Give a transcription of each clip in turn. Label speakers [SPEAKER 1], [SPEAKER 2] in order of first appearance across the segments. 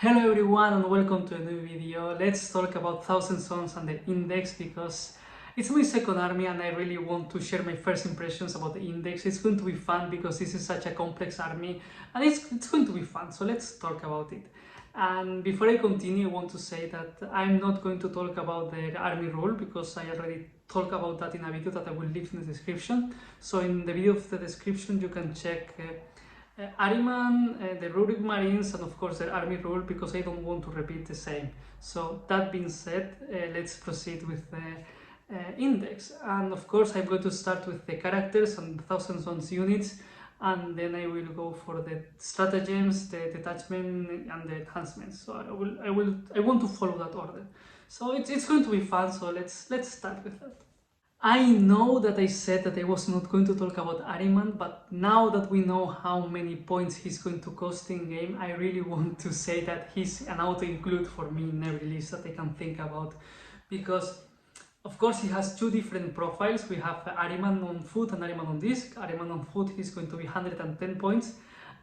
[SPEAKER 1] Hello everyone and welcome to a new video. Let's talk about Thousand Sons and the Index because it's my second army and I really want to share my first impressions about the Index. It's going to be fun because this is such a complex army and it's going to be fun, so let's talk about it. And before I continue, I want to say that I'm not going to talk about the army rule because I already talked about that in a video that I will leave in the description. So in the video of the description you can check Ariman, the Rurik Marines, and of course the army rule because I don't want to repeat the same. So that being said, let's proceed with the index. And of course I'm going to start with the characters and the Thousand Sons units, and then I will go for the stratagems, the detachment, and the enhancements. So I want to follow that order. So it's going to be fun. So let's start with that. I know that I said that I was not going to talk about Ariman, but now that we know how many points he's going to cost in game, I really want to say that he's an auto-include for me in every list that I can think about. Because, of course, he has two different profiles. We have Ariman on foot and Ariman on disc. Ariman on foot, he's going to be 110 points,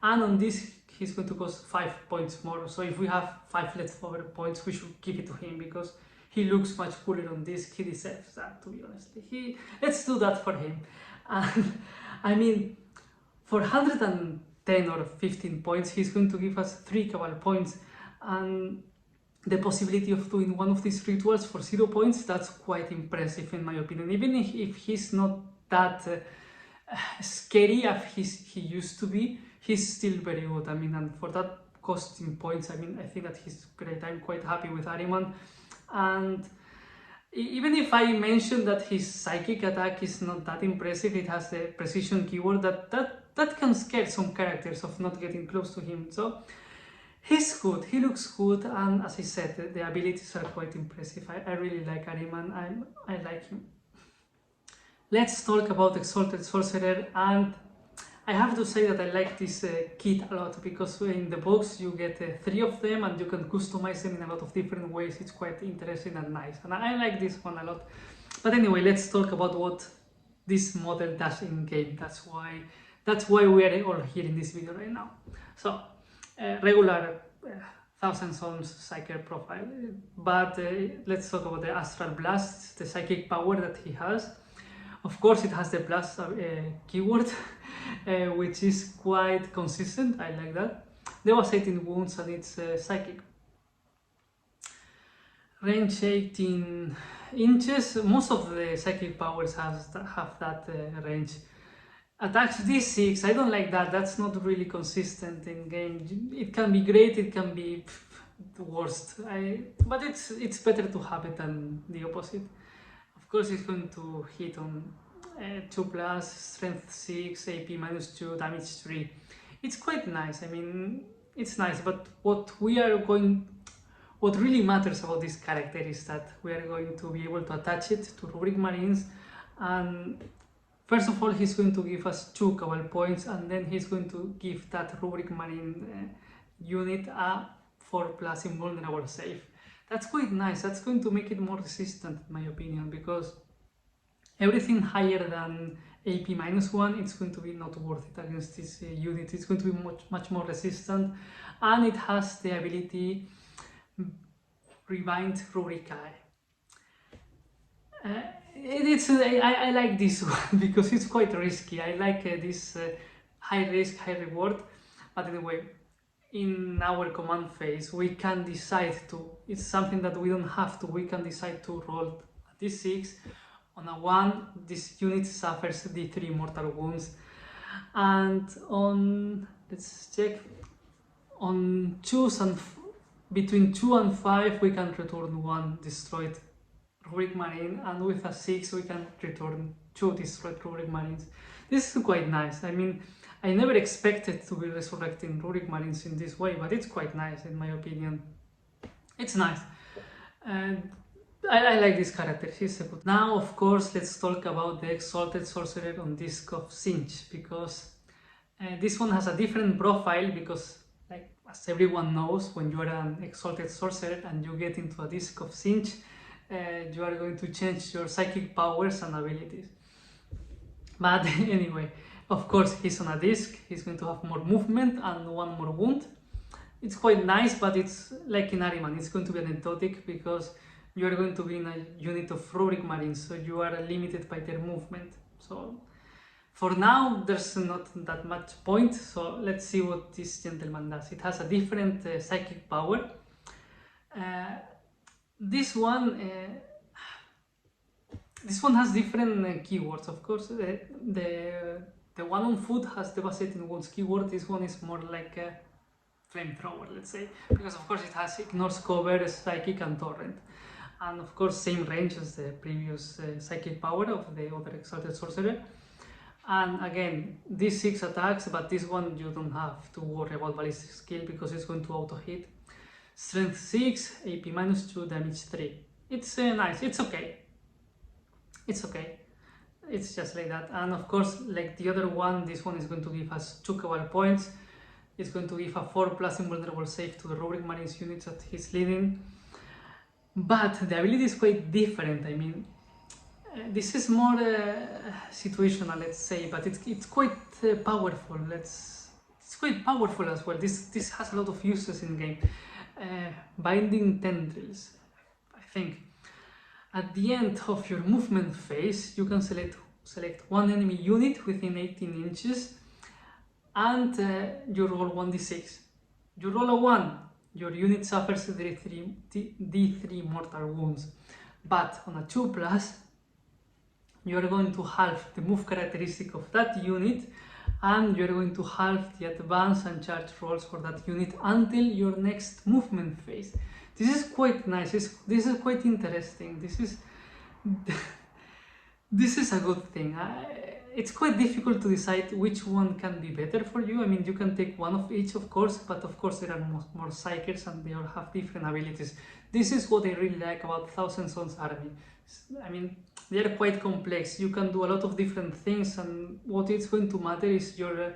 [SPEAKER 1] and on disc, he's going to cost 5 points more. So if we have 5 leftover points, we should give it to him because he looks much cooler on disc. He deserves that, to be honest. Let's do that for him. And I mean, for 110 or 15 points, he's going to give us 3 cabal points, and the possibility of doing one of these rituals for 0 points, that's quite impressive in my opinion. Even if he's not that scary as he used to be, he's still very good. I mean, and for that costing points, I mean, I think that he's great. I'm quite happy with Ariman. And even if I mentioned that his psychic attack is not that impressive, it has the precision keyword that can scare some characters of not getting close to him. So he's good, he looks good, and as I said, the abilities are quite impressive. I really like Ariman, I like him. Let's talk about Exalted Sorcerer, and I have to say that I like this kit a lot because in the box you get 3 of them and you can customize them in a lot of different ways. It's quite interesting and nice, and I like this one a lot. But anyway, let's talk about what this model does in game. That's why we are all here in this video right now. So regular Thousand Sons Psyker profile, but let's talk about the Astral Blast, the psychic power that he has. Of course, it has the blast keyword, which is quite consistent. I like that. There was 18 wounds and it's psychic. Range 18 inches. Most of the psychic powers have that range. Attacks D6. I don't like that. That's not really consistent in game. It can be great. It can be the worst. But it's better to have it than the opposite. Of course, it's going to hit on 2+, strength 6, AP -2, damage 3. It's quite nice. I mean, it's nice, but what really matters about this character is that we are going to be able to attach it to Rurik Marines, and first of all, he's going to give us 2 cabal points, and then he's going to give that Rurik Marine unit a 4+ invulnerable save. That's quite nice. That's going to make it more resistant, in my opinion, because everything higher than AP -1, it's going to be not worth it against this unit. It's going to be much more resistant, and it has the ability Rebind Rurik Eye. I like this one because it's quite risky. I like this high risk, high reward, but anyway, in our command phase we can decide to, it's something that we don't have to, we can decide to roll a d6. On a 1, this unit suffers d3 mortal wounds, and on, let's check, on 2s and between 2 and 5 we can return 1 destroyed Rurik Marine, and with a 6 we can return 2 destroyed Rurik Marines. This is quite nice. I mean, I never expected to be resurrecting Rurik Marines in this way, but it's quite nice in my opinion. It's nice. And I like this character, he's a good. Now, of course, let's talk about the Exalted Sorcerer on Disc of Singe, because this one has a different profile, because like as everyone knows, when you are an Exalted Sorcerer and you get into a Disc of Singe, you are going to change your psychic powers and abilities. But anyway, of course, he's on a disc, he's going to have more movement and 1 more wound. it's quite nice, but it's like in Ariman, it's going to be anecdotic because you are going to be in a unit of Rurik Marines, so you are limited by their movement. So for now, there's not that much point, so let's see what this gentleman does. It has a different psychic power. This one has different keywords, of course. The one on foot has devastating wounds keyword. This one is more like a flamethrower, let's say, because of course it has ignores cover, psychic, and torrent, and of course same range as the previous psychic power of the other Exalted Sorcerer. And again, these 6 attacks, but this one you don't have to worry about ballistic skill because it's going to auto hit. Strength 6, AP -2, damage 3. It's nice, it's okay. It's okay. It's just like that. And of course, like the other one, this one is going to give us 2 cabal points. It's going to give a 4+ invulnerable save to the Rurik Marines units that he's leading. But the ability is quite different. I mean, this is more situational, let's say, but it's quite powerful. It's quite powerful as well. This has a lot of uses in game. Binding tendrils, I think. At the end of your movement phase, you can select one enemy unit within 18 inches, and you roll 1d6. You roll a 1, your unit suffers D3 mortal wounds, but on a 2+, you are going to halve the move characteristic of that unit, and you are going to halve the advance and charge rolls for that unit until your next movement phase. This is quite nice. This is quite interesting. This is a good thing. It's quite difficult to decide which one can be better for you. I mean, you can take one of each, of course, but of course there are more psychers and they all have different abilities. This is what I really like about Thousand Sons army. I mean, they are quite complex. You can do a lot of different things, and what it's going to matter is your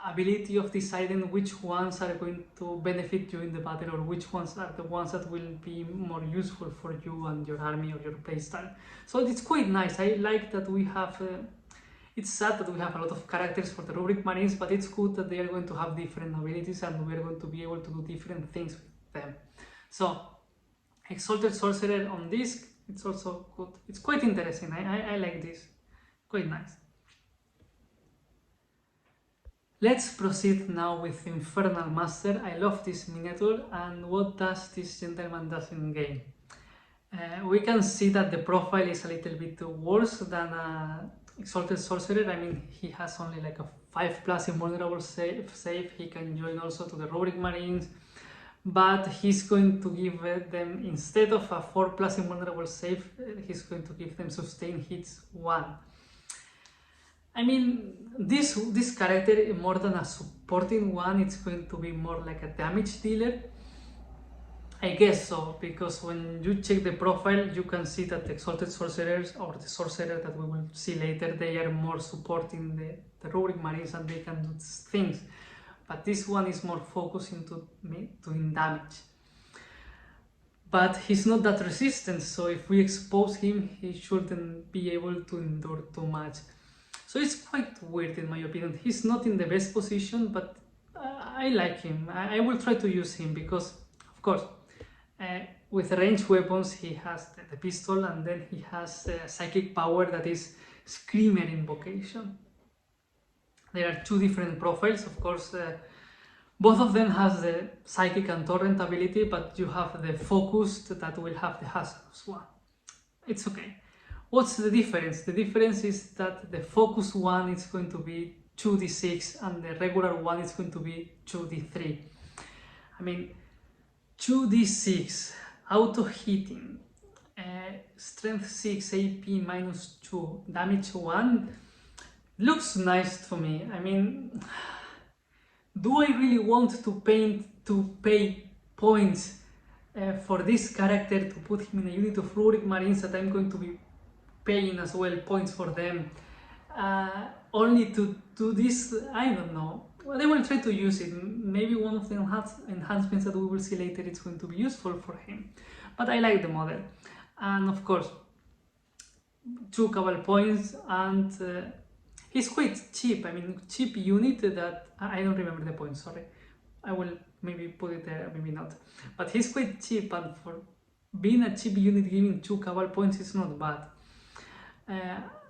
[SPEAKER 1] ability of deciding which ones are going to benefit you in the battle, or which ones are the ones that will be more useful for you and your army or your playstyle. So it's quite nice. I like that we have it's sad that we have a lot of characters for the Rurik Marines, but it's good that they are going to have different abilities and we are going to be able to do different things with them. So Exalted Sorcerer on disc, it's also good. It's quite interesting. I like this. Quite nice. Let's proceed now with Infernal Master. I love this miniature, and what does this gentleman does in game? We can see that the profile is a little bit worse than Exalted Sorcerer. I mean, he has only like a 5+ invulnerable save. He can join also to the Rurik Marines, but he's going to give them, instead of a 4+ invulnerable save, he's going to give them sustained hits 1. I mean, this character, more than a supporting one, it's going to be more like a damage dealer. I guess so, because when you check the profile, you can see that the Exalted Sorcerers, or the Sorcerer that we will see later, they are more supporting the Rurik Marines and they can do things. But this one is more focused into doing damage. But he's not that resistant, so if we expose him, he shouldn't be able to endure too much. So it's quite weird in my opinion. He's not in the best position, but I like him. I will try to use him because, of course, with ranged weapons he has the pistol, and then he has psychic power that is Screamer Invocation. There are 2 different profiles, of course. Both of them has the psychic and torrent ability, but you have the focused that will have the hazardous one. It's okay. What's the difference? The difference is that the focus one is going to be 2d6 and the regular one is going to be 2d3. I mean, 2d6, auto hitting, strength 6, AP -2, damage 1, looks nice to me. I mean, do I really want to pay points for this character to put him in a unit of Rurik Marines that I'm going to be paying as well points for them, only to do this? I don't know. Well, they will try to use it. Maybe one of the enhancements that we will see later is going to be useful for him. But I like the model. And of course, 2 cabal points, and he's quite cheap. I mean, cheap unit that I don't remember the points. Sorry, I will maybe put it there, maybe not. But he's quite cheap, and for being a cheap unit, giving 2 cabal points is not bad.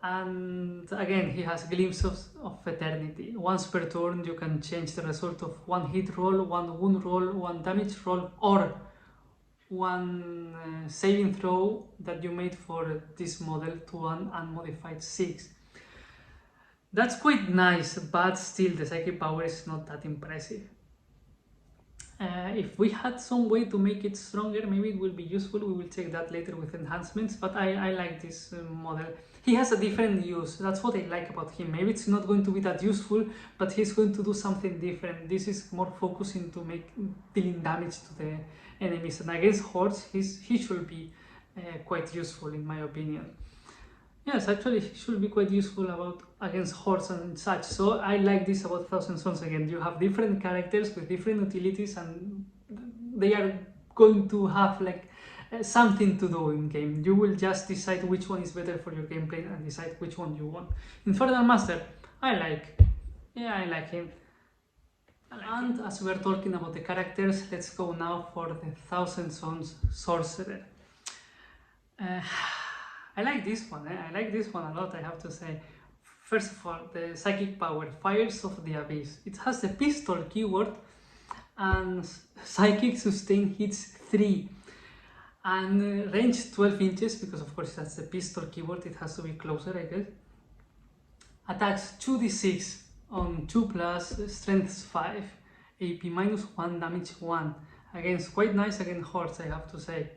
[SPEAKER 1] And again, he has glimpses of eternity. Once per turn, you can change the result of 1 hit roll, 1 wound roll, 1 damage roll, or 1 saving throw that you made for this model to an unmodified 6. That's quite nice, but still the psychic power is not that impressive. If we had some way to make it stronger, maybe it will be useful. We will check that later with enhancements, but I like this model. He has a different use. That's what I like about him. Maybe it's not going to be that useful, but he's going to do something different. This is more focusing to make dealing damage to the enemies, and against hordes he should be quite useful in my opinion. Yes, actually he should be quite useful against hordes and such. So I like this about Thousand Sons. Again, you have different characters with different utilities, and they are going to have like something to do in game. You will just decide which one is better for your gameplay and decide which one you want. Infernal Master, I like him. And as we are talking about the characters, let's go now for the Thousand Sons Sorcerer. I like this one. I like this one a lot, I have to say. First of all, the psychic power, Fires of the Abyss. It has the pistol keyword, and psychic sustain hits 3. And range 12 inches, because of course that's the pistol keyword, it has to be closer, I guess. Attacks 2d6 on 2+, strength 5, AP -1, damage 1. Again, it's quite nice against hordes, I have to say.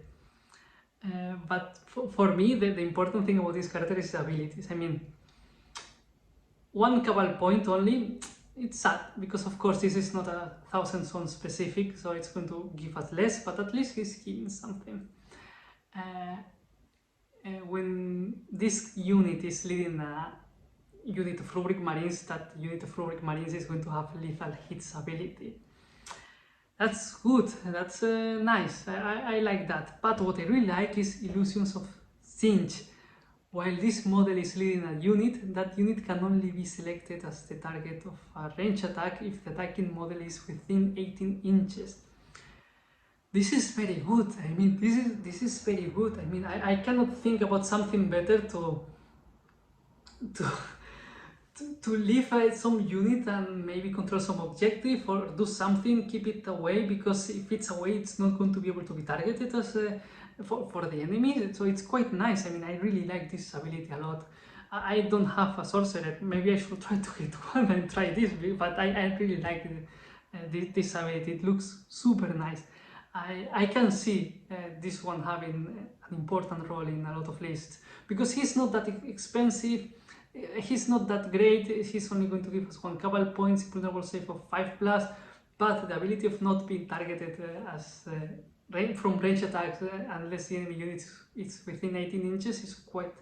[SPEAKER 1] But for me, the important thing about this character is the abilities. I mean, 1 cabal point only, it's sad, because of course this is not a Thousand Sons specific, so it's going to give us less, but at least he's giving something. When this unit is leading a unit of Rubric Marines, that unit of Rubric Marines is going to have lethal hits ability. That's good, that's nice, I like that. But what I really like is Illusions of Singe. While this model is leading a unit, that unit can only be selected as the target of a range attack if the attacking model is within 18 inches. This is very good. I mean, this is very good. I mean, I cannot think about something better to leave some unit and maybe control some objective or do something, keep it away, because if it's away, it's not going to be able to be targeted as for the enemy. So it's quite nice. I mean, I really like this ability a lot. I don't have a sorcerer. Maybe I should try to get one and try this, but I really like this ability. It looks super nice. I can see this one having an important role in a lot of lists, because he's not that expensive, he's not that great, he's only going to give us 1 cabal points, vulnerable save of 5+, but the ability of not being targeted from range attacks unless the enemy unit is within 18 inches is quite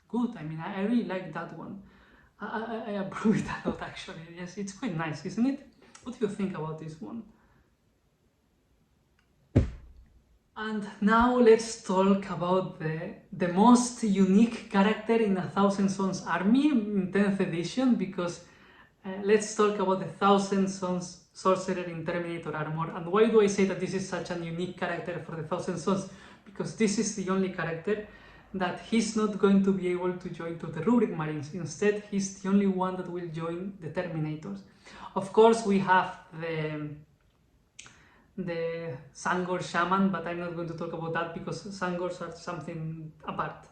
[SPEAKER 1] good. I mean, I really like that one. I approve it a lot, actually. Yes, it's quite nice, isn't it? What do you think about this one? And now let's talk about the most unique character in a Thousand Sons army in 10th edition, because let's talk about the Thousand Sons Sorcerer in Terminator armor. And why do I say that this is such a unique character for the Thousand Sons? Because this is the only character that he's not going to be able to join to the Rubric Marines. Instead, he's the only one that will join the Terminators. Of course, we have the Sangor Shaman, but I'm not going to talk about that because Sangors are something apart.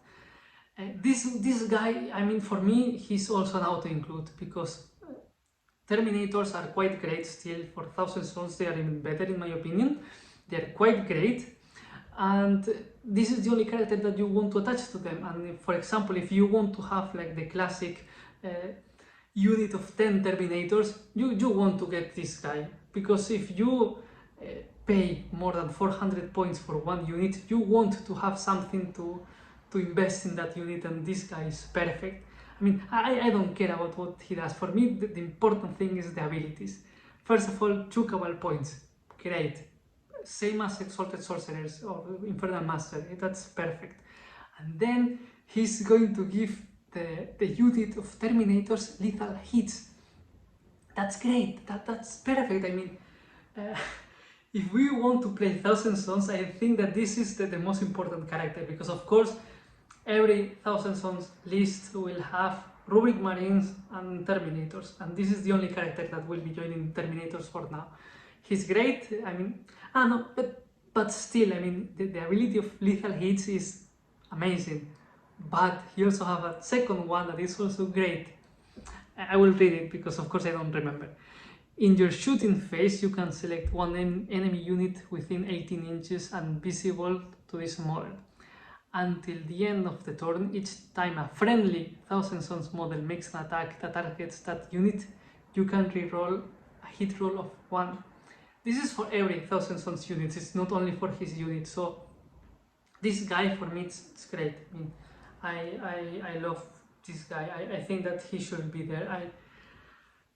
[SPEAKER 1] This guy, I mean, for me, he's also an auto-include, because Terminators are quite great still. For Thousand Sons, they are even better in my opinion. They are quite great, and this is the only character that you want to attach to them. And for example, if you want to have like the classic unit of 10 Terminators, you want to get this guy, because if you pay more than 400 points for one unit, you want to have something to invest in that unit, and this guy is perfect. I mean, I don't care about what he does. For me, the important thing is the abilities. First of all, 2 cabal points, great. Same as Exalted Sorcerers or Infernal Master, that's perfect. And then he's going to give the unit of Terminators lethal hits. That's great, that's perfect. I mean, if we want to play Thousand Sons, I think that this is the most important character, because of course every Thousand Sons list will have Rubric Marines and Terminators, and this is the only character that will be joining Terminators for now. He's great, I mean, no, but still, I mean, the ability of lethal hits is amazing, but he also have a second one that is also great. I will read it because of course I don't remember. In your shooting phase, you can select one enemy unit within 18 inches and visible to this model. Until the end of the turn, each time a friendly Thousand Sons model makes an attack that targets that unit, you can reroll a hit roll of 1. This is for every Thousand Sons unit, it's not only for his unit, so this guy for me it's great. I mean, I love this guy. I think that he should be there.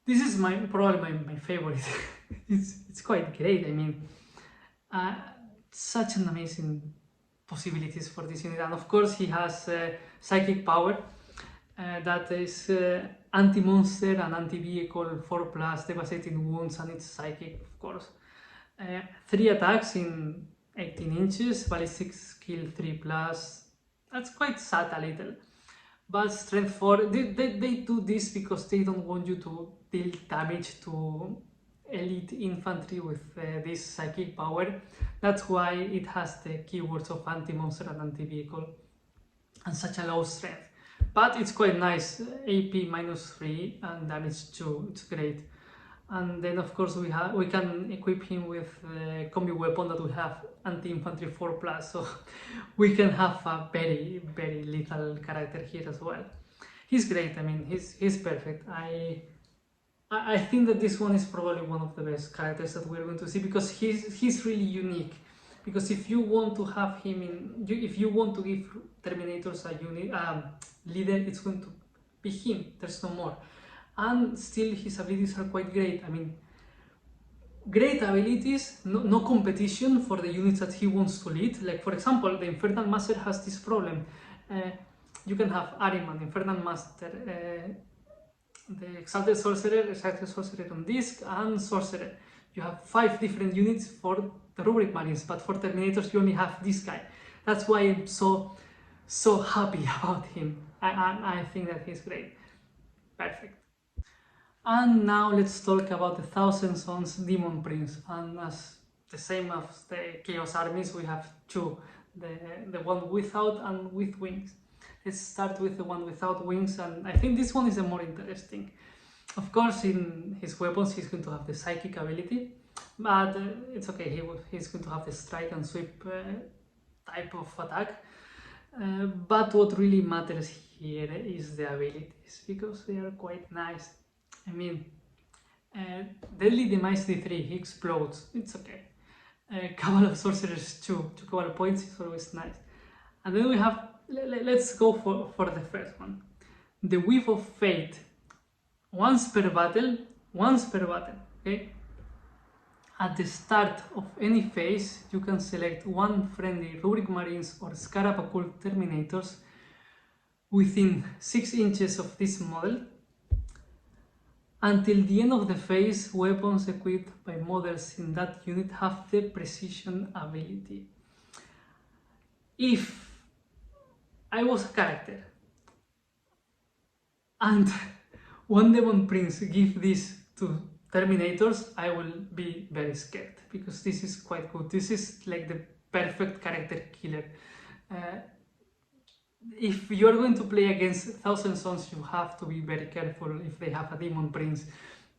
[SPEAKER 1] This is probably my favorite. it's quite great. I mean, such an amazing possibilities for this unit, and of course he has psychic power that is anti-monster and anti-vehicle 4+, devastating wounds, and it's psychic, of course. 3 attacks in 18 inches, ballistic skill 3+. That's quite sad a little. But strength 4, they do this because they don't want you to deal damage to elite infantry with this psychic power. That's why it has the keywords of anti-monster and anti-vehicle and such a low strength. But it's quite nice, AP -3 and damage 2, it's great. And then of course we can equip him with the combi weapon that we have, anti-infantry 4+, so we can have a very, very lethal character here as well. He's great, I mean, he's perfect. I think that this one is probably one of the best characters that we're going to see, because he's really unique. Because if you want to have him if you want to give Terminators a unit, leader, it's going to be him, there's no more. And still his abilities are quite great. I mean, great abilities, no competition for the units that he wants to lead. Like for example, the Infernal Master has this problem. You can have Ariman, Infernal Master, the Exalted Sorcerer on disc, and Sorcerer. You have 5 different units for the Rubric Marines, but for Terminators you only have this guy. That's why I'm so happy about him. I think that he's great. Perfect. And now let's talk about the Thousand Sons Demon Prince. And as the same as the Chaos Armies, we have 2, the one without and with wings. Let's start with the one without wings, and I think this one is the more interesting. Of course, in his weapons he's going to have the psychic ability, but it's okay, he's going to have the strike and sweep type of attack. But what really matters here is the abilities, because they are quite nice. I mean, Deadly Demise D3, he explodes, it's okay. Cabal of Sorcerers 2 Cabal points is always nice. And then we have, let's go for the first one. The Weave of Fate. Once per battle, okay? At the start of any phase, you can select one friendly Rubric Marines or Scarab Occult Terminators within 6 inches of this model. Until the end of the phase, weapons equipped by models in that unit have the precision ability. If I was a character and one Demon Prince give this to Terminators, I will be very scared, because this is quite good. This is like the perfect character killer. If you are going to play against Thousand Sons, you have to be very careful if they have a Demon Prince,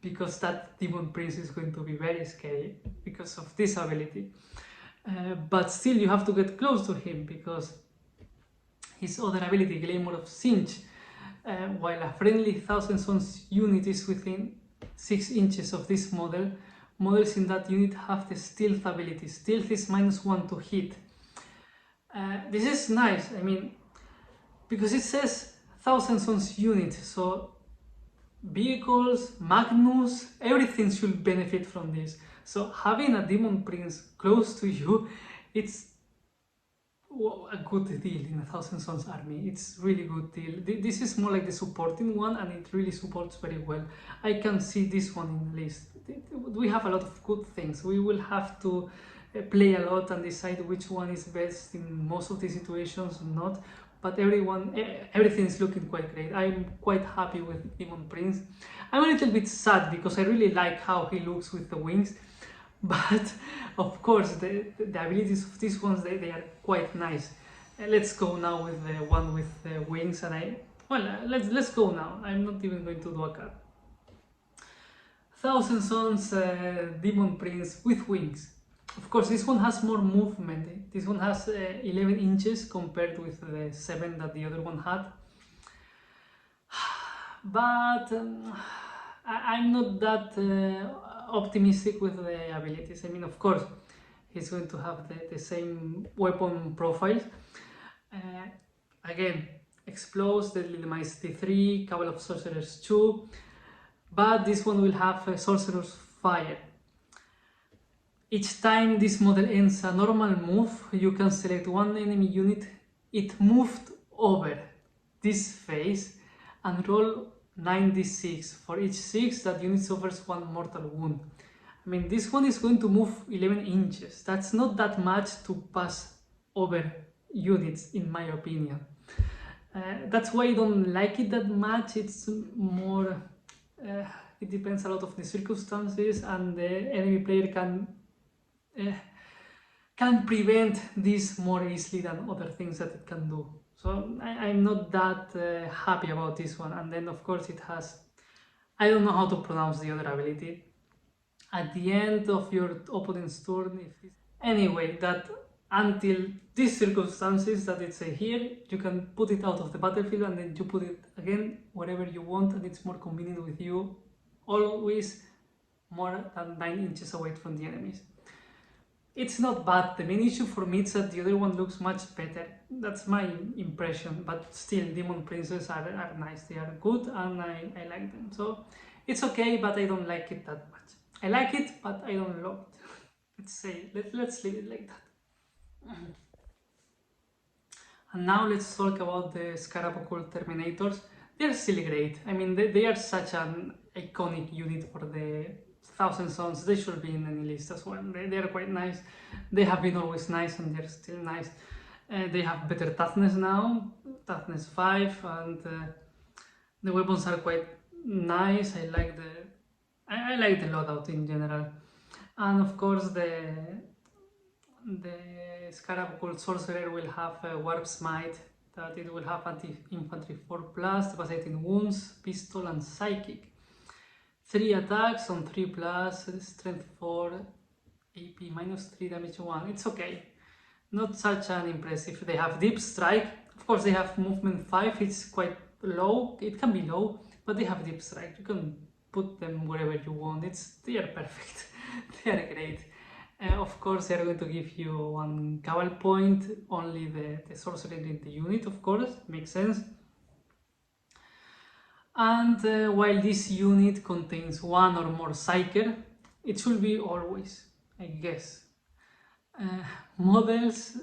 [SPEAKER 1] because that Demon Prince is going to be very scary because of this ability. But still you have to get close to him, because his other ability, Glamour of Singe, while a friendly Thousand Sons unit is within 6 inches of this model, models in that unit have the Stealth ability. Stealth is -1 to hit. This is nice, I mean, because it says Thousand Sons unit, so vehicles, Magnus, everything should benefit from this. So having a Demon Prince close to you, it's a good deal in a Thousand Sons army. It's really good deal. This is more like the supporting one, and it really supports very well. I can see this one in the list. We have a lot of good things. We will have to play a lot and decide which one is best in most of the situations or not. But everything is looking quite great. I'm quite happy with Demon Prince. I'm a little bit sad because I really like how he looks with the wings. But of course the abilities of these ones, they are quite nice. Let's go now with the one with the wings, and let's go now. I'm not even going to do a card. Thousand Sons Demon Prince with wings. Of course, this one has more movement. This one has 11 inches compared with the 7 that the other one had. But I'm not that optimistic with the abilities. I mean, of course, he's going to have the same weapon profiles. Again, Explodes, Deadly Demise D3, Cabal of Sorcerers 2, but this one will have Sorcerer's Fire. Each time this model ends a normal move, you can select one enemy unit it moved over this phase and roll 9d6. For each 6, that unit suffers 1 mortal wound. I mean, this one is going to move 11 inches. That's not that much to pass over units, in my opinion. That's why I don't like it that much. It's more... it depends a lot of the circumstances, and the enemy player can prevent this more easily than other things that it can do. So I'm not that happy about this one. And then of course it has, I don't know how to pronounce the other ability. At the end of your opponent's turn, anyway, that until these circumstances that it's here, you can put it out of the battlefield and then you put it again wherever you want, and it's more convenient with you, always more than 9 inches away from the enemies. It's not bad. The main issue for me is that the other one looks much better. That's my impression, but still, Demon Princes are nice. They are good and I like them. So it's okay, but I don't like it that much. I like it, but I don't love it. Let's leave it like that. And now let's talk about the Scarab-Occult Terminators. They're still great. I mean, they are such an iconic unit for the Thousand Sons. They should be in any list as well. They are quite nice. They have been always nice and they're still nice. They have better toughness now, toughness 5, and the weapons are quite nice. I like the loadout in general. And of course the Scarab-Occult Sorcerer will have Warp's Might, that it will have anti-infantry 4+, devastating wounds, pistol and psychic. 3 attacks on 3+, strength 4, AP -3, damage 1. It's okay. Not such an impressive. They have deep strike. Of course they have movement 5, it's quite low. It can be low, but they have deep strike. You can put them wherever you want. They are perfect. They are great. Of course they are going to give you 1 Cabal point, only the sorcerer in the unit, of course, makes sense. And while this unit contains 1 or more Psyker, it should be always, I guess. Models,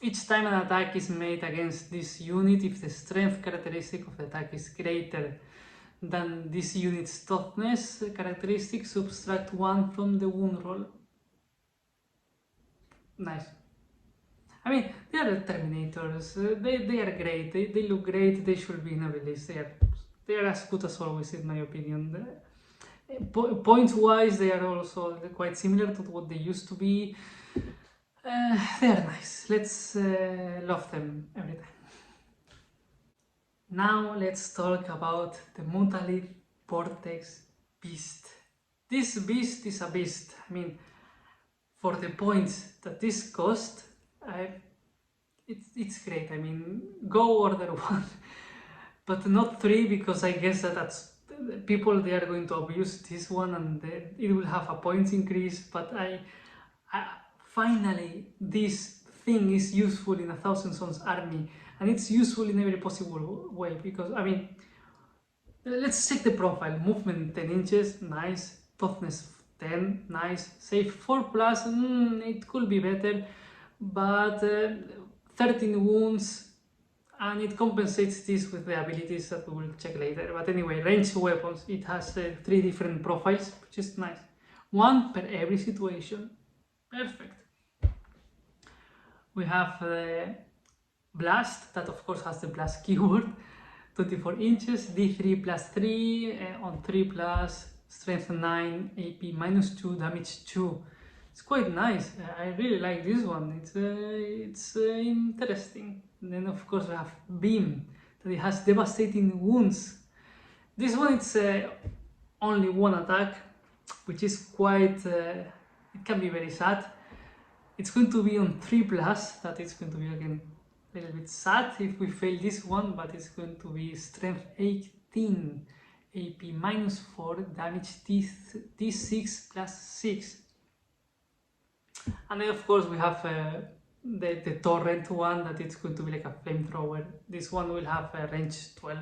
[SPEAKER 1] each time an attack is made against this unit, if the strength characteristic of the attack is greater than this unit's toughness characteristic, subtract 1 from the wound roll. Nice. I mean, they are the Terminators. They are great. They look great. They should be in every list. They are as good as always, in my opinion. Points-wise, they are also quite similar to what they used to be. They are nice. Let's love them every time. Now let's talk about the Mutalith Vortex Beast. This beast is a beast. I mean, for the points that this cost, it's great. I mean, go order 1, but not 3, because I guess that's people, they are going to abuse this one and it will have a points increase. But I finally, this thing is useful in a Thousand Sons army, and it's useful in every possible way, because I mean, let's check the profile. Movement 10 inches, nice. Toughness 10, nice. Save 4+, it could be better, but 13 wounds, and it compensates this with the abilities that we will check later. But anyway, ranged weapons, it has 3 different profiles, which is nice. 1 per every situation. Perfect. We have the blast, that of course has the blast keyword. 24 inches, D3 plus 3, on 3 plus, strength 9, AP minus 2, damage 2. It's quite nice. I really like this one. It's interesting. And then of course we have beam, that it has devastating wounds. This one it's only 1 attack, which is quite, it can be very sad. It's going to be on 3 plus, that is going to be again a little bit sad if we fail this one, but it's going to be strength 18, AP minus 4, damage D6 plus 6. And then of course we have the torrent one, that it's going to be like a flamethrower. This one will have a range 12,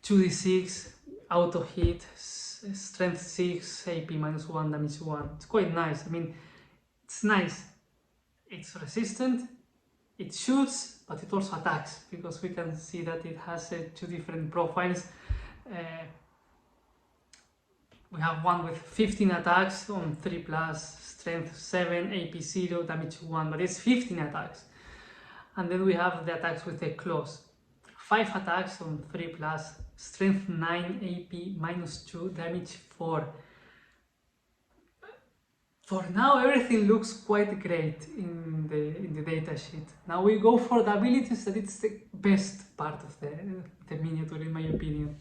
[SPEAKER 1] 2d6, auto hit, strength 6, AP minus 1, damage 1. It's quite nice. I mean, it's nice. It's resistant, it shoots, but it also attacks, because we can see that it has 2 different profiles. We have one with 15 attacks on 3 plus, strength 7, AP 0, damage 1, but it's 15 attacks. And then we have the attacks with the claws. 5 attacks on 3 plus, strength 9, AP minus 2, damage 4. For now, everything looks quite great in the datasheet. Now we go for the abilities, that it's the best part of the miniature, in my opinion.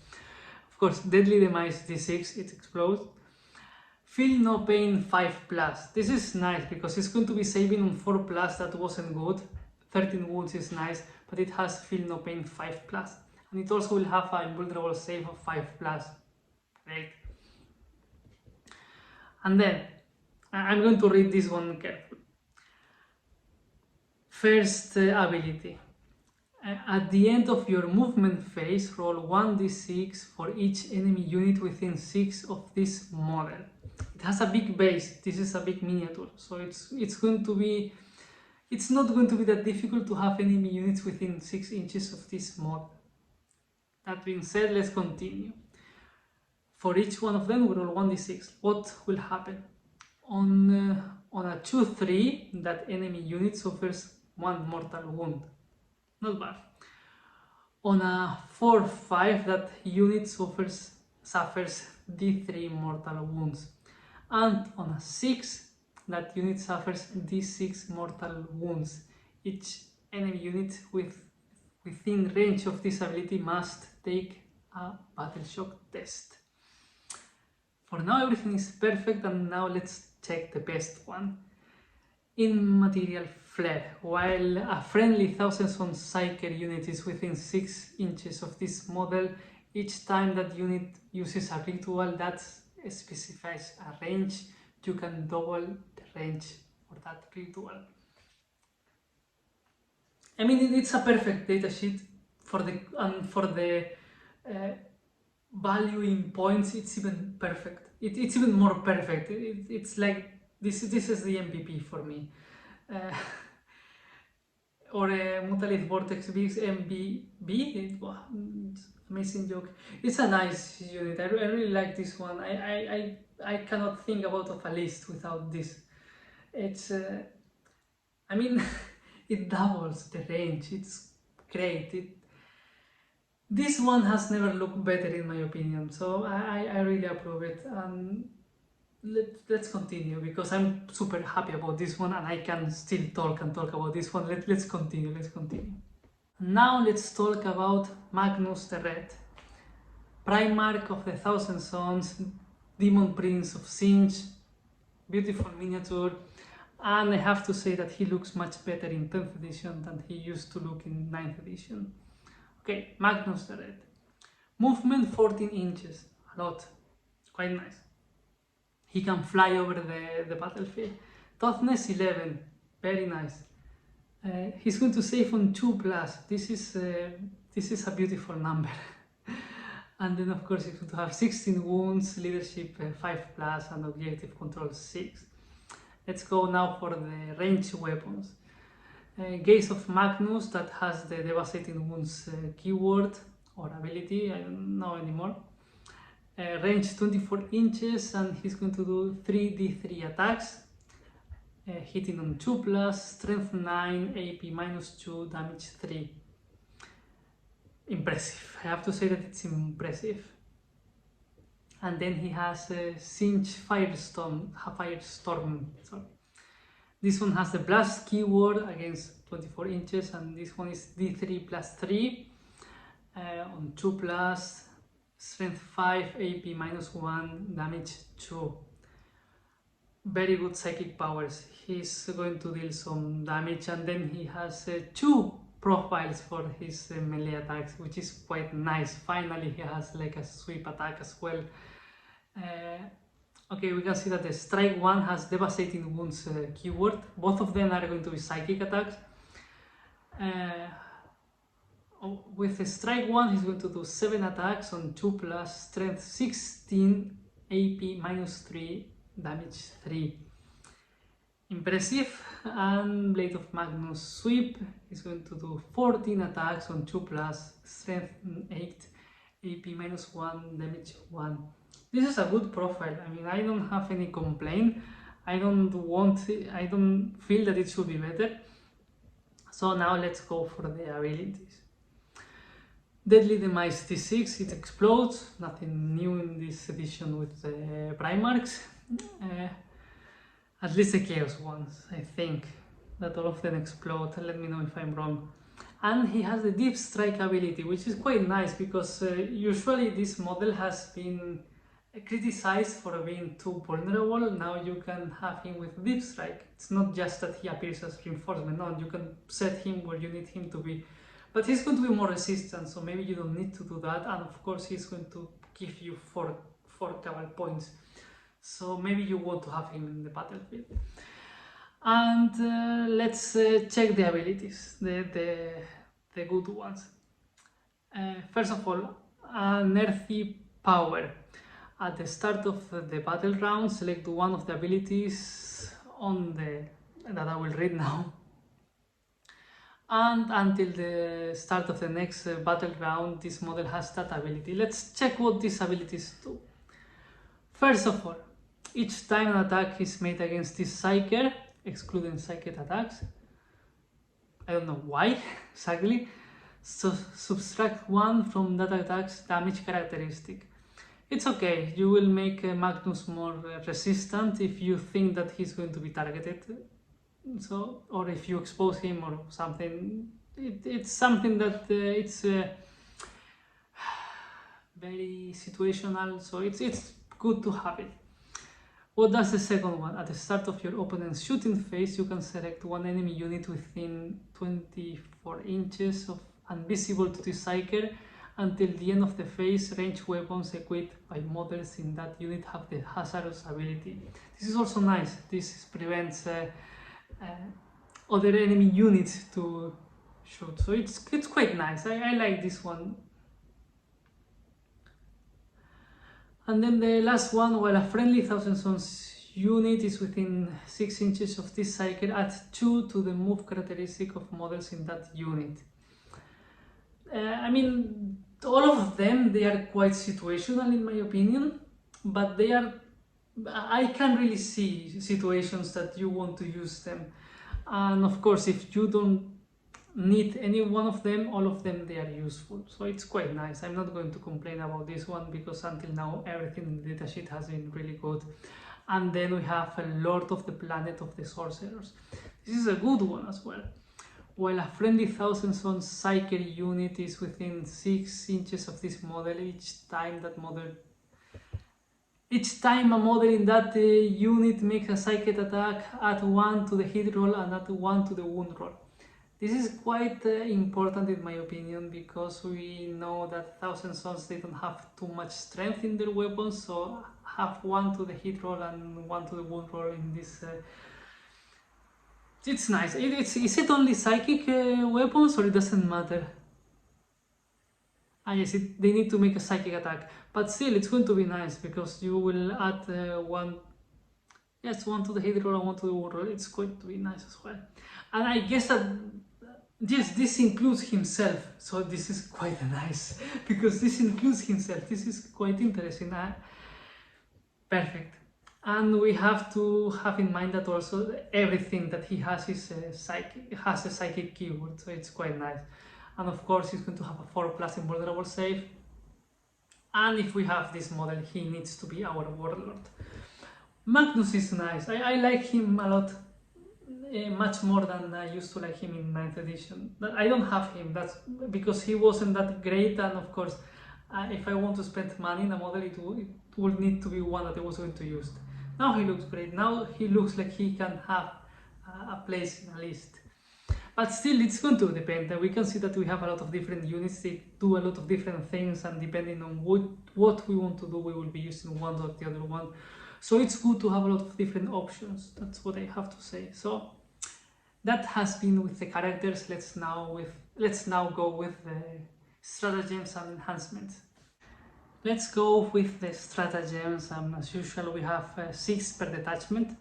[SPEAKER 1] Of course, Deadly Demise D6, it explodes. Feel No Pain 5 plus. This is nice because it's going to be saving on 4 plus, that wasn't good. 13 wounds is nice, but it has Feel No Pain 5 plus. And it also will have an invulnerable save of 5 plus. Great. And then, I'm going to read this one carefully. First ability. At the end of your movement phase, roll 1d6 for each enemy unit within 6 of this model. It has a big base. This is a big miniature, so it's not going to be that difficult to have enemy units within 6 inches of this model. That being said, let's continue. For each one of them, we roll 1d6. What will happen? On a 2-3, that enemy unit suffers 1 mortal wound. Not bad. On a 4-5, that unit suffers D3 mortal wounds. And on a 6, that unit suffers D6 mortal wounds. Each enemy unit within range of this ability must take a battle shock test. For now, everything is perfect, and now let's check the best one. Immaterial Flare. While a friendly 1000-son Psyker unit is within 6 inches of this model, each time that unit uses a ritual that specifies a range, you can double the range for that ritual. I mean, it's a perfect datasheet for the value in points. It's even perfect. It's even more perfect. It's like this is the MVP for me. Or a Mutalith Vortex Beast MBB. Amazing joke. It's a nice unit. I really like this one. I cannot think about of a list without this. It's I mean, it doubles the range. It's great. This one has never looked better in my opinion, so I really approve it. Let's continue, because I'm super happy about this one and I can still talk about this one. Let's continue. Now let's talk about Magnus the Red, Primarch of the Thousand Sons, Demon Prince of Singe, beautiful miniature, and I have to say that he looks much better in 10th edition than he used to look in 9th edition. Okay, Magnus the Red. Movement 14 inches, a lot, quite nice. He can fly over the battlefield. Toughness 11, very nice. He's going to save on 2+. This is a beautiful number. And then of course he's going to have 16 wounds, leadership 5+, and objective control 6. Let's go now for the ranged weapons. Gaze of Magnus that has the Devastating Wounds keyword or ability, I don't know anymore. Range 24 inches, and he's going to do 3d3 attacks, hitting on 2+, strength 9, AP -2, damage 3. Impressive, I have to say that it's impressive. And then he has a Singe Firestorm. Sorry. This one has the blast keyword against 24 inches, and this one is d3 plus 3 on 2+, strength 5, AP -1, damage 2. Very good psychic powers. He's going to deal some damage, and then he has 2 profiles for his melee attacks, which is quite nice. Finally, he has like a sweep attack as well. Okay, we can see that the strike 1 has Devastating Wounds keyword. Both of them are going to be psychic attacks. With the strike 1, he's going to do 7 attacks on 2+, strength 16, AP -3, damage 3. Impressive. And Blade of Magnus sweep is going to do 14 attacks on 2+, strength 8, AP -1, damage 1. This is a good profile. I mean, I don't have any complaint. I don't feel that it should be better. So now let's go for the abilities. Deadly Demise D6, it explodes. Nothing new in this edition with the Primarchs. At least the Chaos ones, I think. That all of them explode. Let me know if I'm wrong. And he has the Deep Strike ability, which is quite nice because usually this model has been criticized for being too vulnerable. Now you can have him with Deep Strike. It's not just that he appears as reinforcement, no, you can set him where you need him to be. But he's going to be more resistant, so maybe you don't need to do that, and of course he's going to give you 4 cabal points. So maybe you want to have him in the battlefield. And let's check the abilities, the good ones. First of all, Unearthly Power. At the start of the battle round, select one of the abilities that I will read now. And until the start of the next battle round, this model has that ability. Let's check what these abilities do. First of all, each time an attack is made against this Psyker, excluding psychic attacks, I don't know why exactly, so subtract 1 from that attack's damage characteristic. It's okay, you will make Magnus more resistant if you think that he's going to be targeted. So, or if you expose him or something, it's something that it's very situational, so it's good to have it. What does the second one? At the start of your opponent's shooting phase, you can select one enemy unit within 24 inches of invisible to the Psyker until the end of the phase. Ranged weapons equipped by models in that unit have the hazardous ability. This is also nice. This prevents other enemy units to shoot, so it's quite nice. I like this one. And then the last one, while a friendly Thousand Sons unit is within 6 inches of this Psyker, add 2 to the move characteristic of models in that unit. I mean, all of them, they are quite situational in my opinion, but I can really see situations that you want to use them. And of course, if you don't need any one of them, all of them, they are useful. So it's quite nice. I'm not going to complain about this one because until now, everything in the datasheet has been really good. And then we have a Lord of the Planet of the Sorcerers. This is a good one as well. While a friendly Thousand Sons Psyker unit is within 6 inches of this model, each time a model in that unit makes a psychic attack, add 1 to the hit roll and add 1 to the wound roll. This is quite important in my opinion, because we know that Thousand Sons, they don't have too much strength in their weapons, so have 1 to the hit roll and 1 to the wound roll in this. It's nice. Is it only psychic weapons, or it doesn't matter? Yes, they need to make a psychic attack, but still it's going to be nice because you will add 1 Yes, one to the hit roll and one to the wound roll. It's going to be nice as well. And I guess that yes, this includes himself, so this is quite nice because this includes himself. This is quite interesting. Perfect. And we have to have in mind that also everything that he has is has a psychic keyword, so it's quite nice. And of course, he's going to have a 4+ invulnerable save. And if we have this model, he needs to be our warlord. Magnus is nice. I like him a lot, much more than I used to like him in 9th edition. But I don't have him. That's because he wasn't that great, and of course, if I want to spend money in a model, it would need to be one that I was going to use. Now he looks great. Now he looks like he can have a place in a list. But still, it's going to depend. We can see that we have a lot of different units. They do a lot of different things, and depending on what we want to do, we will be using one or the other one. So it's good to have a lot of different options. That's what I have to say. So that has been with the characters. Let's now go with the stratagems and enhancements. Let's go with the stratagems. As usual, we have 6 per detachment.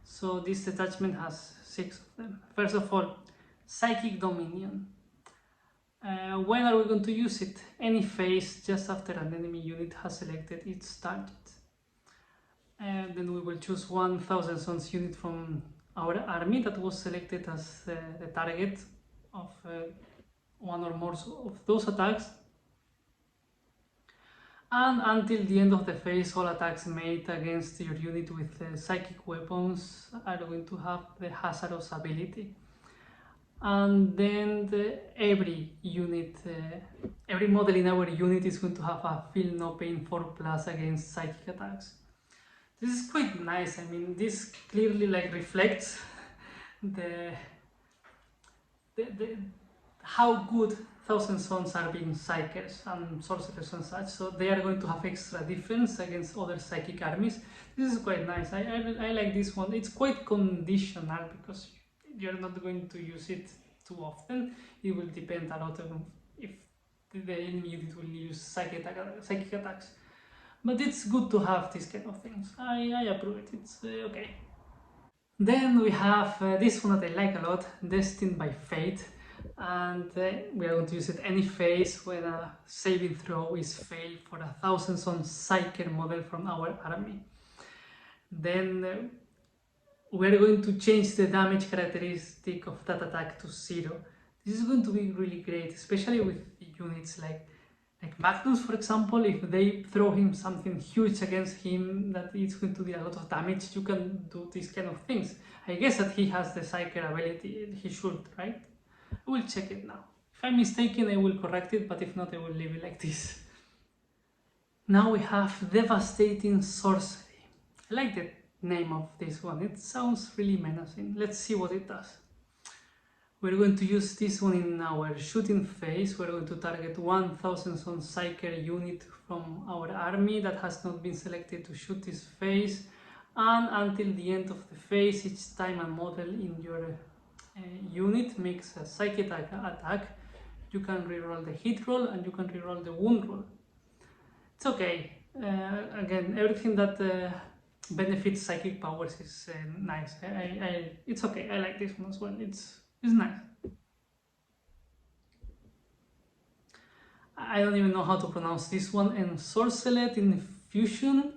[SPEAKER 1] So this detachment has 6 of them. First of all, Psychic Dominion. When are we going to use it? Any phase just after an enemy unit has selected its target. And then we will choose 1000 Sons unit from our army that was selected as the target of one or more of those attacks. And until the end of the phase, all attacks made against your unit with psychic weapons are going to have the Hazardous ability. And then every model in our unit is going to have a Feel No Pain 4+ against psychic attacks. This is quite nice. I mean, this clearly reflects the how good 1000 Sons are being psychers and sorcerers and such. So they are going to have extra defense against other psychic armies. This is quite nice. I like this one. It's quite conditional because you're not going to use it too often. It will depend a lot on if the enemy unit will use psychic attacks. But it's good to have these kind of things. I approve it. It's okay. Then we have this one that I like a lot, Destined by Fate. And we are going to use it any phase when a saving throw is failed for 1000 Sons Psyker model from our army. Then we are going to change the damage characteristic of that attack to 0. This is going to be really great, especially with units like Magnus, for example. If they throw him something huge against him that it's going to do a lot of damage, you can do these kind of things. I guess that he has the Psyker ability, he should, right? I will check it now. If I'm mistaken, I will correct it, but if not, I will leave it like this. Now we have Devastating Sorcery. I like the name of this one. It sounds really menacing. Let's see what it does. We're going to use this one in our shooting phase. We're going to target 1000 Sons Psyker unit from our army that has not been selected to shoot this phase. And until the end of the phase, each time a model in your unit makes a psychic attack, you can reroll the hit roll and you can reroll the wound roll. It's okay. Again, everything that benefits psychic powers is nice. It's okay. I like this one as well. It's nice. I don't even know how to pronounce this one. And Sorcelet Infusion.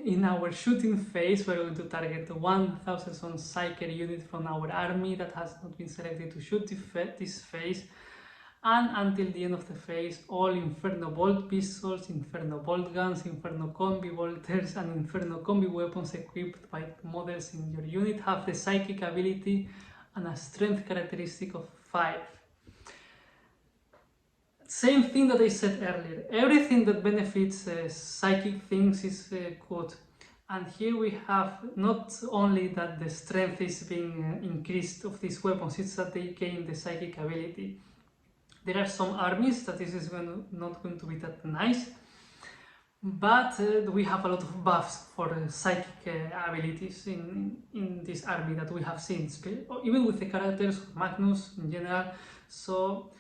[SPEAKER 1] In our shooting phase, we're going to target 1000 Sons Psyker unit from our army that has not been selected to shoot this phase. And until the end of the phase, all Inferno Bolt Pistols, Inferno Bolt Guns, Inferno Combi Bolters, and Inferno Combi weapons equipped by models in your unit have the Psychic ability and a Strength characteristic of 5. Same thing that I said earlier. Everything that benefits psychic things is good. And here we have not only that the strength is being increased of these weapons, it's that they gain the psychic ability. There are some armies that this is not going to be that nice, but we have a lot of buffs for psychic abilities in this army that we have seen, even with the characters of Magnus in general. So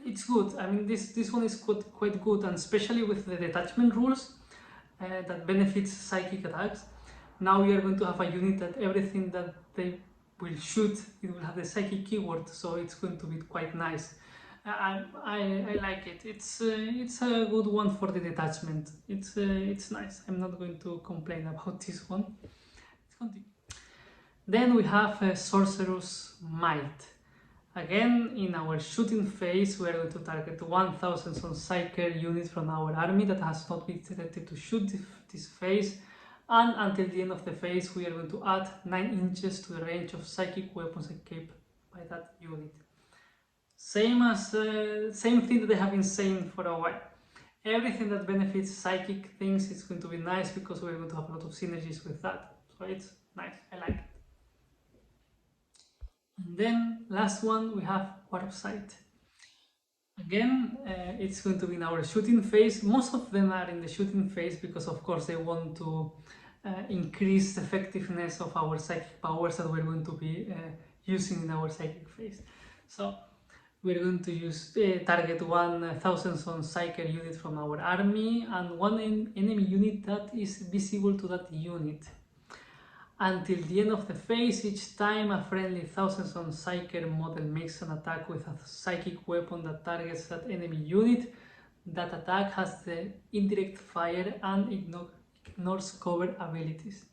[SPEAKER 1] it's good. I mean, this one is quite good, and especially with the detachment rules that benefits psychic attacks. now we are going to have a unit that everything that they will shoot, it will have the psychic keyword, so it's going to be quite nice. I like it. It's a good one for the detachment. It's nice. I'm not going to complain about this one. Let's continue. Then we have Sorcerers Might. Again, in our shooting phase, we are going to target 1000 Psyker units from our army that has not been selected to shoot this phase, and until the end of the phase, we are going to add 9 inches to the range of psychic weapons equipped by that unit. Same thing that they have been saying for a while. Everything that benefits psychic things is going to be nice because we're going to have a lot of synergies with that. So it's nice. I like it. And then last one, we have Warp Sight. Again, it's going to be in our shooting phase. Most of them are in the shooting phase because of course they want to increase the effectiveness of our psychic powers that we're going to be using in our psychic phase. So we're going to use target 1000 Psyker unit from our army and one enemy unit that is visible to that unit. Until the end of the phase, each time a friendly 1000 Psyker model makes an attack with a psychic weapon that targets that enemy unit, that attack has the indirect fire and ignores cover abilities.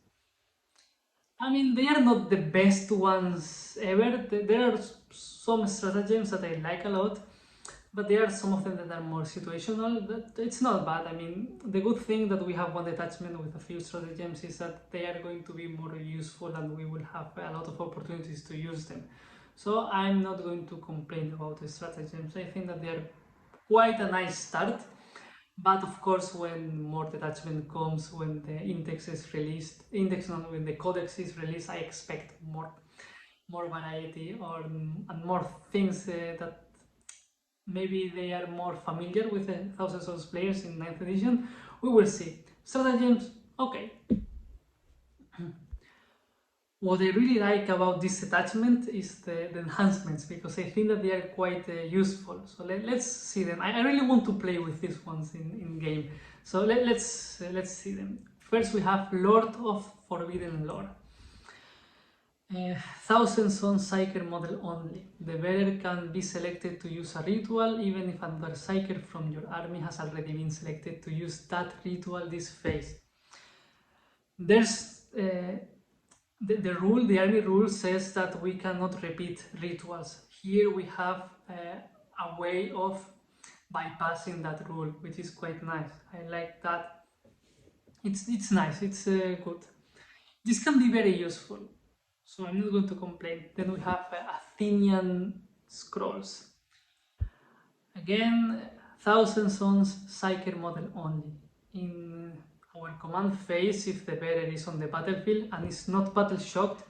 [SPEAKER 1] I mean, they are not the best ones ever. There are some stratagems that I like a lot, but there are some of them that are more situational. But it's not bad. I mean, the good thing that we have one detachment with a few stratagems is that they are going to be more useful and we will have a lot of opportunities to use them. So I'm not going to complain about the stratagems. I think that they are quite a nice start. But of course, when more detachment comes, when the index is released, when the codex is released, I expect more variety and more things that maybe they are more familiar with the thousands of players in 9th edition. We will see. Stratagems, okay. What I really like about this attachment is the enhancements, because I think that they are quite useful. So let's see them. I really want to play with these ones in game. So let's see them. First we have Lord of Forbidden Lore. 1000 Psyker model only. The bearer can be selected to use a ritual even if another Psyker from your army has already been selected to use that ritual this phase. There's the army rule says that we cannot repeat rituals. Here we have a way of bypassing that rule, which is quite nice. I like that. It's nice, it's good. This can be very useful, so I'm not going to complain. Then we have Athenian Scrolls. Again, 1000 Sons Psyker model only. In our command phase, if the bearer is on the battlefield and is not battle shocked,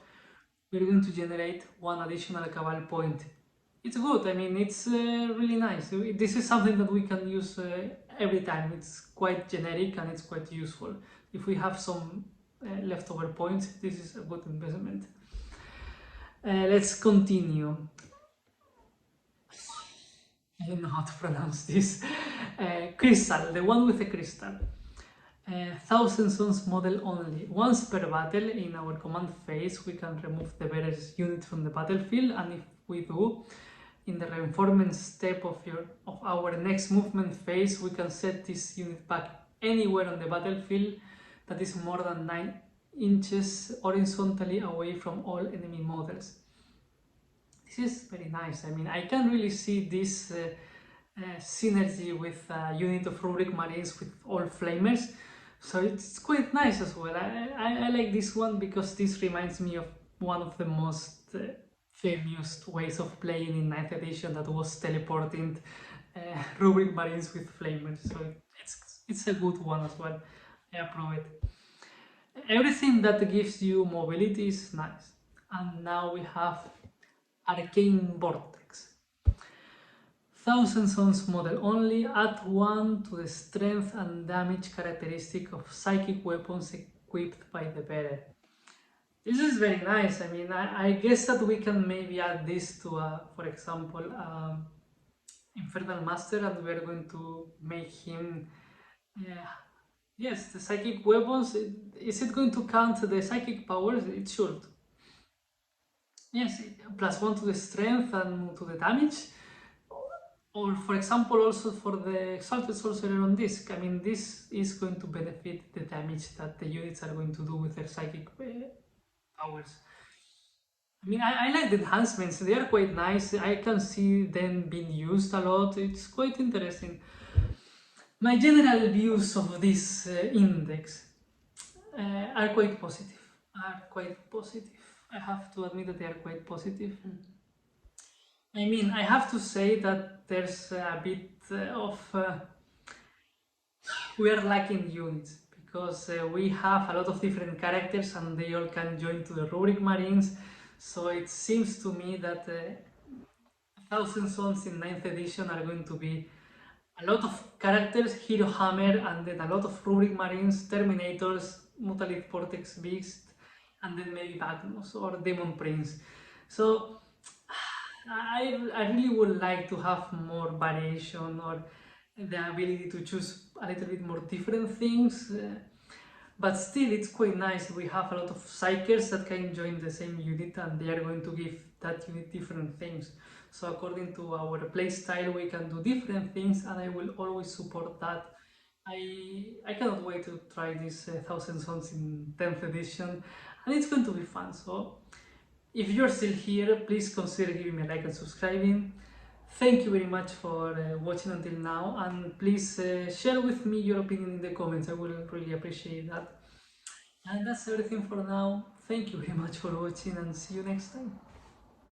[SPEAKER 1] we're going to generate one additional cabal point. It's good. I mean, it's really nice. This is something that we can use every time. It's quite generic and it's quite useful. If we have some leftover points, this is a good investment. Let's continue. I don't know how to pronounce this. Crystal, the one with the crystal. 1000 Sons model only. Once per battle in our command phase, we can remove the bearer's unit from the battlefield, and if we do, in the reinforcement step of our next movement phase, we can set this unit back anywhere on the battlefield that is more than 9 inches horizontally away from all enemy models. This is very nice. I mean, I can really see this synergy with a unit of Rubric Marines with all flamers. So it's quite nice as well. I like this one because this reminds me of one of the most famous ways of playing in 9th edition, that was teleporting Rubric Marines with flamers. So it's a good one as well. I approve it. Everything that gives you mobility is nice. And now we have Arcane Vortex. 1000 Sons model only. Add 1 to the strength and damage characteristic of psychic weapons equipped by the bearer. This is very nice. I mean, I guess that we can maybe add this to, for example, Infernal Master, and we're going to make him Yes, the psychic weapons, is it going to count the psychic powers? It should. Yes, +1 to the strength and to the damage. Or for example, also for the Exalted Sorcerer on disc. I mean, this is going to benefit the damage that the units are going to do with their psychic powers. I mean, I like the enhancements. They are quite nice. I can see them being used a lot. It's quite interesting. My general views of this index are quite positive. Are quite positive. I have to admit that they are quite positive. I mean, I have to say that there's a bit of we are lacking units because we have a lot of different characters and they all can join to the Rubric Marines. So it seems to me that Thousand Sons in ninth edition are going to be a lot of characters, Hero Hammer, and then a lot of Rubric Marines, Terminators, Mutalith Vortex Beast, and then maybe Magnus or Demon Prince. So I really would like to have more variation or the ability to choose a little bit more different things. But still, it's quite nice. We have a lot of psychers that can join the same unit and they are going to give that unit different things. So according to our playstyle, we can do different things and I will always support that. I cannot wait to try this Thousand Sons in 10th edition and it's going to be fun. So if you're still here, please consider giving me a like and subscribing. Thank you very much for watching until now, and please share with me your opinion in the comments. I will really appreciate that. And that's everything for now. Thank you very much for watching and see you next time.